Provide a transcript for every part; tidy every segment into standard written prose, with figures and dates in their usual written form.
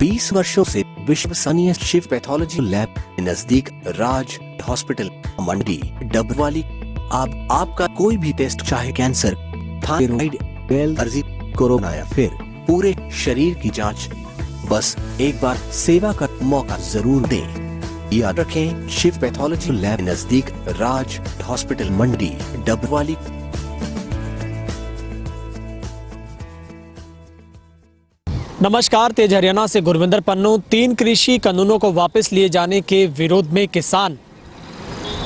20 वर्षों से विश्वसनीय शिव पैथोलॉजी लैब के नजदीक राज हॉस्पिटल मंडी डबवाली। आपका कोई भी टेस्ट, चाहे कैंसर, थायराइड, एलर्जी, कोरोना या फिर पूरे शरीर की जांच, बस एक बार सेवा का मौका जरूर दें। याद रखें, शिव पैथोलॉजी लैब नजदीक राज हॉस्पिटल मंडी डबवाली। नमस्कार, तेज हरियाणा से गुरविंदर पन्नू। 3 कृषि कानूनों को वापस लिए जाने के विरोध में किसान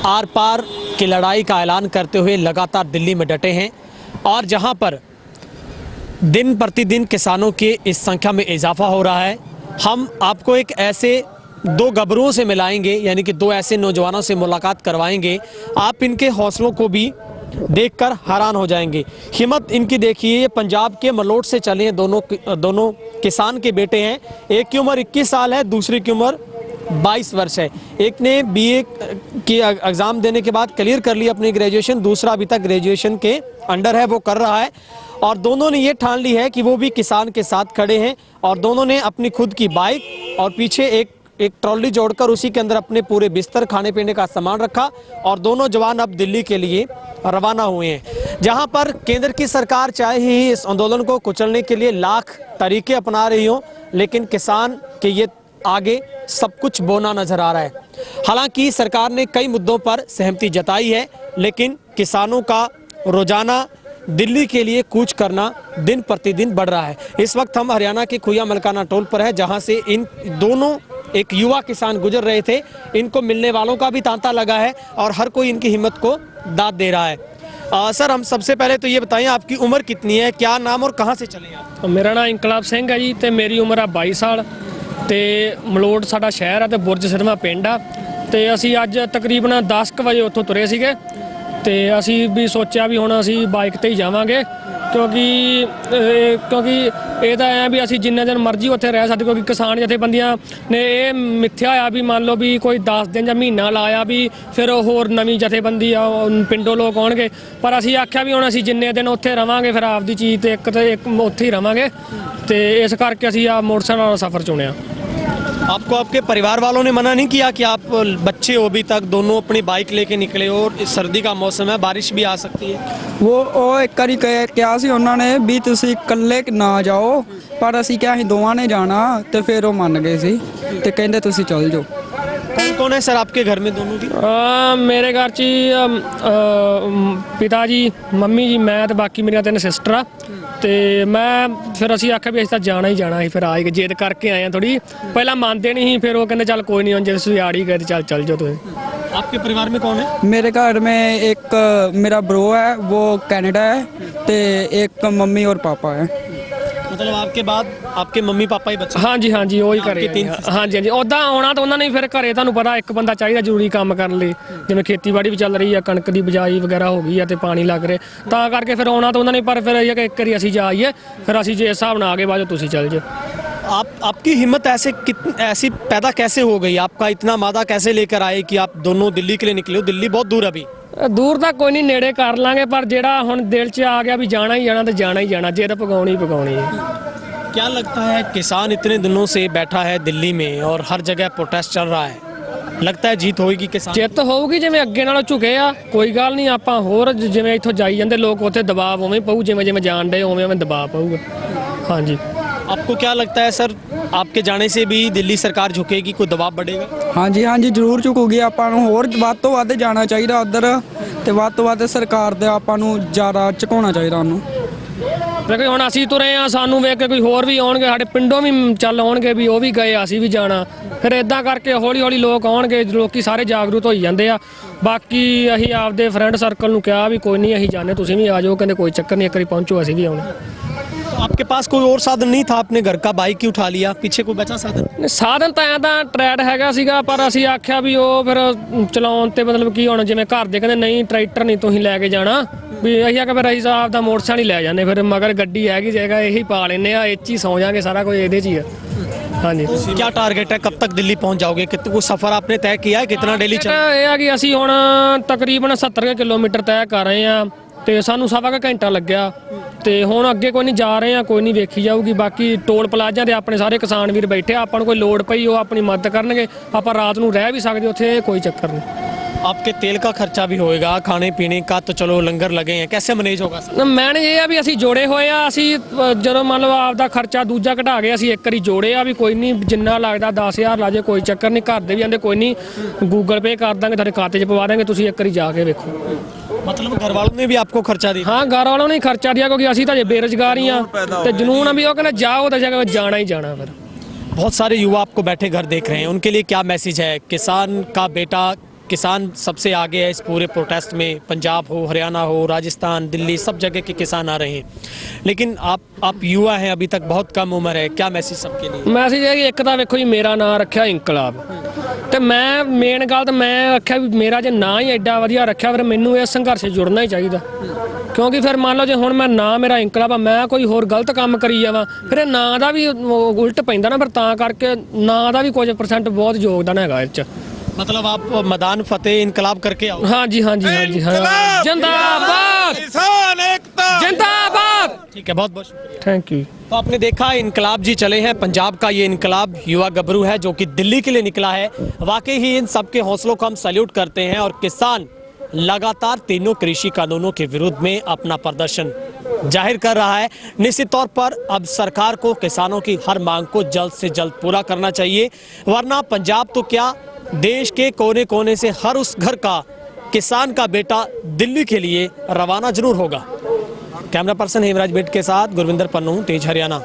आर पार की लड़ाई का ऐलान करते हुए लगातार दिल्ली में डटे हैं और जहां पर दिन प्रतिदिन किसानों की इस संख्या में इजाफा हो रहा है। हम आपको एक ऐसे 2 गबरुओं से मिलाएंगे, यानी कि 2 ऐसे नौजवानों से मुलाकात करवाएंगे। आप इनके हौसलों को भी देखकर हैरान हो जाएंगे। हिम्मत इनकी देखिए, ये पंजाब के मलोट से चले हैं। दोनों किसान के बेटे हैं। एक की उम्र 21 साल है, दूसरे की उम्र 22 वर्ष है। एक ने बीए की एग्ज़ाम देने के बाद क्लियर कर लिया अपनी ग्रेजुएशन, दूसरा अभी तक ग्रेजुएशन के अंडर है, वो कर रहा है। और दोनों ने ये ठान ली है कि वो भी किसान के साथ खड़े हैं और दोनों ने अपनी खुद की बाइक और पीछे एक ट्रॉली जोड़कर उसी के अंदर अपने पूरे बिस्तर, खाने पीने का सामान रखा और दोनों जवान अब दिल्ली के लिए रवाना हुए हैं। जहां पर केंद्र की सरकार चाहे ही इस आंदोलन को कुचलने के लिए लाख तरीके अपना रही हो, लेकिन किसान के ये आगे सब कुछ बोना नजर आ रहा है। हालांकि सरकार ने कई मुद्दों पर सहमति जताई है, लेकिन किसानों का रोजाना दिल्ली के लिए कूच करना दिन प्रतिदिन बढ़ रहा है। इस वक्त हम हरियाणा के खुया मलकाना टोल पर है, जहां से इन दोनों एक युवा किसान गुजर रहे थे। इनको मिलने वालों का भी तांता लगा है और हर कोई इनकी हिम्मत को दाद दे रहा है। सर, हम सबसे पहले तो ये बताएं, आपकी उम्र कितनी है, क्या नाम और कहाँ से चले आप? मेरा नाम इंकलाब सिंह है जी, ते मेरी उम्र है 22 साल ते मलोट साडा शहर है ते बुरज सिरवा पिंड आ। ते असी अज तकरीबन 10 बजे उत्थों तुरे सीगे ते असी भी सोचा भी हुण असी बाइक ते ही जावांगे, क्योंकि ये तो है भी असी जिन्ने दिन मर्जी उत्थे रह सकते, क्योंकि किसान जथेबंदियां ने ये मिथ्या आ भी मान लो भी कोई 10 दिन या महीना लाया भी फिर होर नवीं जथेबंदी पिंडों लोग आउणगे। पर असी आख्या भी हुण असी जिन्ने दिन उत्थे रवांगे फिर आपदी चीज़ ते एक उत्थे ही रवांगे, तो इस करके असी आ मोटरसाइकिल वाला सफ़र चुनिया। आपको आपके परिवार वालों ने मना नहीं किया कि आप बच्चे हो अभी तक, दोनों अपनी बाइक लेके निकले हो, सर्दी का मौसम है, बारिश भी आ सकती है? वो एक बारी क्या सी उन्होंने भी तुसी इकल्ले ना जाओ, पर असी क्या ही दोवां ने जाना, तो फिर वो मान गए सी ते कहंदे तुसी चल जाओ। कौन कौन है सर आपके घर में दोनों की? मेरे घर च पिता जी, मम्मी जी, मैं तो बाकी मेरिया 3 सिस्टर आ। ते मैं फिर असी आख्या भी अस तो जाना ही जाना, फिर आए जिद करके आए हैं। थोड़ी पहला मानते नहीं, फिर वो कहते चल कोई नहीं, जो आड़ ही गए तो चल जाओ तुम। आपके परिवार में कौन है? मेरे घर में एक मेरा ब्रो है, वो कनाडा है, ते एक मम्मी और पापा है। मतलब आपके बाद आपके मम्मी पापा ही बच्चे? हाँ जी वही करे। हाँ जी उदा आना तो उन्होंने फिर घरे तुहानू पता एक बंदा चाहिए जरूरी काम करने लिए, जिवें खेतीबाड़ी भी चल रही है, कणक की बिजाई वगैरह हो गई है तो पानी लग रहे, तां करके फिर आना तो उन्होंने। पर फिर एक बारी असी जाइए, फिर असी जिस हिसाब नाल आगे बाद तुसी चल जाओ। आपकी हिम्मत ऐसी पैदा कैसे हो गई? आपका इतना मादा कैसे लेकर आए कि आप दोनों दिल्ली के लिए निकले हो? दिल्ली बहुत दूर अभी। दूर तक कोई नहीं, नेड़े कर लांगे, पर जेड़ा हुण दिल च आ गया भी जाना ही जाना तो जाना ही जाना, जिद पगाउणी पगाउणी है। क्या लगता है, किसान इतने दिनों से बैठा है दिल्ली में और हर जगह प्रोटेस्ट चल रहा है, लगता है जीत होगी? किसान जित होगी, जिवें अगे नालों झुके आ, कोई गल नहीं। आपां होर जिवें इत्थों जाई जांदे लोग, उत्थे दबाव उवें पऊ, जिवें जाण डे उवें दबाव पऊगा। हाँ जी। आपको क्या लगता है सर, आपके जाने से भी दिल्ली सरकार झुकेगी, कोई दबाव बढ़ेगा? हाँ जी जरूर झुकूगी। आपां नूं होर वध तों वध जाना चाहिए उधर, ते वध तों वध सरकार दे आपां नूं ज़्यादा झुकाउणा चाहिए उन्हूं। देखो हुण असी तुरे आ, सानू वेख के कोई होर भी आउणगे, साडे पिंडों भी चल आउणगे भी, वो भी गए, असी भी जाना। फिर इदां करके हौली हौली लोग आउणगे, लोकी सारे जागरूक हो जाते आ। बाकी असी आपदे फ्रेंड सर्कल नूं कहा भी कोई नहीं, असी जाने, तुसीं भी आ जाओ, कहंदे कोई चक्कर नहीं, एक बारी पहुंचो, असी भी आउणा। आपके पास कोई और साधन नहीं था? आपने घर का बाइक ही उठा लिया, पीछे कोई बचा साधन? साधन तो ऐसा ट्रैड हैगा सीगा, पर असी आख्या भी वो फिर चलाउण ते मतलब कि हुण जिवें घर दे कहंदे नहीं ट्रैक्टर नहीं तुसीं लैके जाना, भी असीं आख्या फिर असीं आपदा मोटरसाइकिल ही लै जाने, फिर मगर गड्डी हैगी जगह यही पा लैने आ, इच ही सौ जाएंगे, सारा कुछ इहदे च ही है। हाँ जी। क्या टारगेट है, कब तक दिल्ली पहुंच जाओगे? कितना सफर आपने तय किया है, कितना डेली चल? ये है कि असी हुण तकरीबन 70 किलोमीटर तय कर रहे हैं, तो सानू 1.25 घंटा लग्या, ਤੇ ਹੁਣ ਅੱਗੇ ਕੋਈ ਨਹੀਂ ਜਾ ਰਹੇ ਆ, ਕੋਈ ਨਹੀਂ ਵੇਖੀ ਜਾਊਗੀ। ਬਾਕੀ ਟੋਲ ਪਲਾਜ਼ਿਆਂ ਤੇ ਆਪਣੇ ਸਾਰੇ ਕਿਸਾਨ ਵੀਰ ਬੈਠੇ ਆ, ਆਪਾਂ ਨੂੰ ਕੋਈ ਲੋੜ ਪਈ ਉਹ ਆਪਣੀ ਮਦਦ ਕਰਨਗੇ, ਆਪਾਂ ਰਾਤ ਨੂੰ ਰਹਿ ਵੀ ਸਕਦੇ ਉੱਥੇ, ਕੋਈ ਚੱਕਰ नहीं। आपके तेल का खर्चा भी होएगा, खाने पीने का तो चलो लंगर लगे हैं, कैसे मैनेज होगा सर? ਮੈਨੇਜ ਇਹ ਆ ਵੀ ਅਸੀਂ ਜੋੜੇ ਹੋਏ ਆ, ਅਸੀਂ ਜਦੋਂ ਮੰਨ ਲਓ ਆਪਦਾ ਖਰਚਾ ਦੂਜਾ ਘਟਾ ਕੇ ਅਸੀਂ ਇੱਕ ਵਾਰੀ ਜੋੜੇ ਆ ਵੀ ਕੋਈ ਨਹੀਂ ਜਿੰਨਾ ਲੱਗਦਾ 10,000 ਲਾ ਜੇ ਕੋਈ ਚੱਕਰ ਨਹੀਂ। ਘਰ ਦੇ ਵੀ ਆਂਦੇ ਕੋਈ ਨਹੀਂ ਗੂਗਲ ਪੇ ਕਰ ਦਾਂਗੇ, ਤੁਹਾਡੇ ਖਾਤੇ 'ਚ ਪਵਾ ਦਾਂਗੇ, ਤੁਸੀਂ ਇੱਕ ਵਾਰੀ ਜਾ ਕੇ ਵੇਖੋ। मतलब घर वालों ने भी आपको खर्चा दिया? ਹਾਂ ਘਰ ਵਾਲਿਆਂ ਨੇ ਖਰਚਾ ਦਿਆ ਕਿਉਂਕਿ ਅਸੀਂ ਤਾਂ ਜੇ ਬੇਰੁਜ਼ਗਾਰ ਹੀ ਆ ਤੇ ਜਨੂਨ ਆ ਵੀ ਉਹ ਕਹਿੰਦੇ ਜਾਓ ਤਾਂ ਜਗ੍ਹਾ ਜਾਣਾ ही जाना। फिर बहुत सारे युवा आपको बैठे घर देख रहे हैं, उनके लिए क्या मैसेज है? किसान का बेटा, किसान सबसे आगे है इस पूरे प्रोटेस्ट में, पंजाब हो, हरियाणा हो, राजस्थान, दिल्ली, सब जगह के किसान आ रहे हैं, लेकिन आप युवा हैं, अभी तक बहुत कम उम्र है, क्या मैसेज सबके लिए? ਮੈਸੇਜ ਹੈ ਕਿ ਇੱਕ ਤਾਂ ਵੇਖੋ ਜੀ ਮੇਰਾ ਨਾਂ ਰੱਖਿਆ ਇਨਕਲਾਬ ਤੇ ਮੈਂ ਮੇਨ ਗੱਲ ਤਾਂ ਮੈਂ ਆਖਿਆ ਵੀ ਮੇਰਾ ਜੇ ਨਾਂ ਹੀ ਐਡਾ ਵਧੀਆ ਰੱਖਿਆ ਫਿਰ ਮੈਨੂੰ ਇਸ ਸੰਘਰਸ਼ 'ਚ ਜੁੜਨਾ ਹੀ ਚਾਹੀਦਾ। ਕਿਉਂਕਿ ਫਿਰ ਮੰਨ ਲਓ ਜੇ ਹੁਣ ਮੈਂ ਨਾਂ ਮੇਰਾ ਇਨਕਲਾਬ ਆ, ਮੈਂ ਕੋਈ ਹੋਰ ਗਲਤ ਕੰਮ ਕਰੀ ਜਾਵਾਂ ਫਿਰ ਇਹ ਨਾਂ ਦਾ ਵੀ ਉਲਟ ਪੈਂਦਾ ਨਾ, ਫਿਰ ਤਾਂ ਕਰਕੇ ਨਾਂ ਦਾ ਵੀ ਕੁਝ % ਬਹੁਤ ਯੋਗਦਾਨ ਹੈਗਾ ਇਹ 'ਚ। मतलब आप मैदान फतेह इनकलाब करके आओ? हाँ जी हाँ जी हाँ जी हाँ, जिंदाबाद किसान एकता जिंदाबाद। ठीक है, बहुत बहुत शुक्रिया। Thank you. तो आपने देखा इनकलाब जी चले हैं, पंजाब का ये इनकलाब युवा गबरू है जो कि दिल्ली के लिए निकला है। वाकई ही इन सबके हौसलों को हम सैल्यूट करते हैं और किसान लगातार तीनों कृषि कानूनों के विरुद्ध में अपना प्रदर्शन जाहिर कर रहा है। निश्चित तौर पर अब सरकार को किसानों की हर मांग को जल्द से जल्द पूरा करना चाहिए, वरना पंजाब तो क्या देश के कोने कोने से हर उस घर का किसान का बेटा दिल्ली के लिए रवाना जरूर होगा। कैमरा पर्सन हेमराज बेट के साथ गुरविंदर पन्नू, तेज हरियाणा।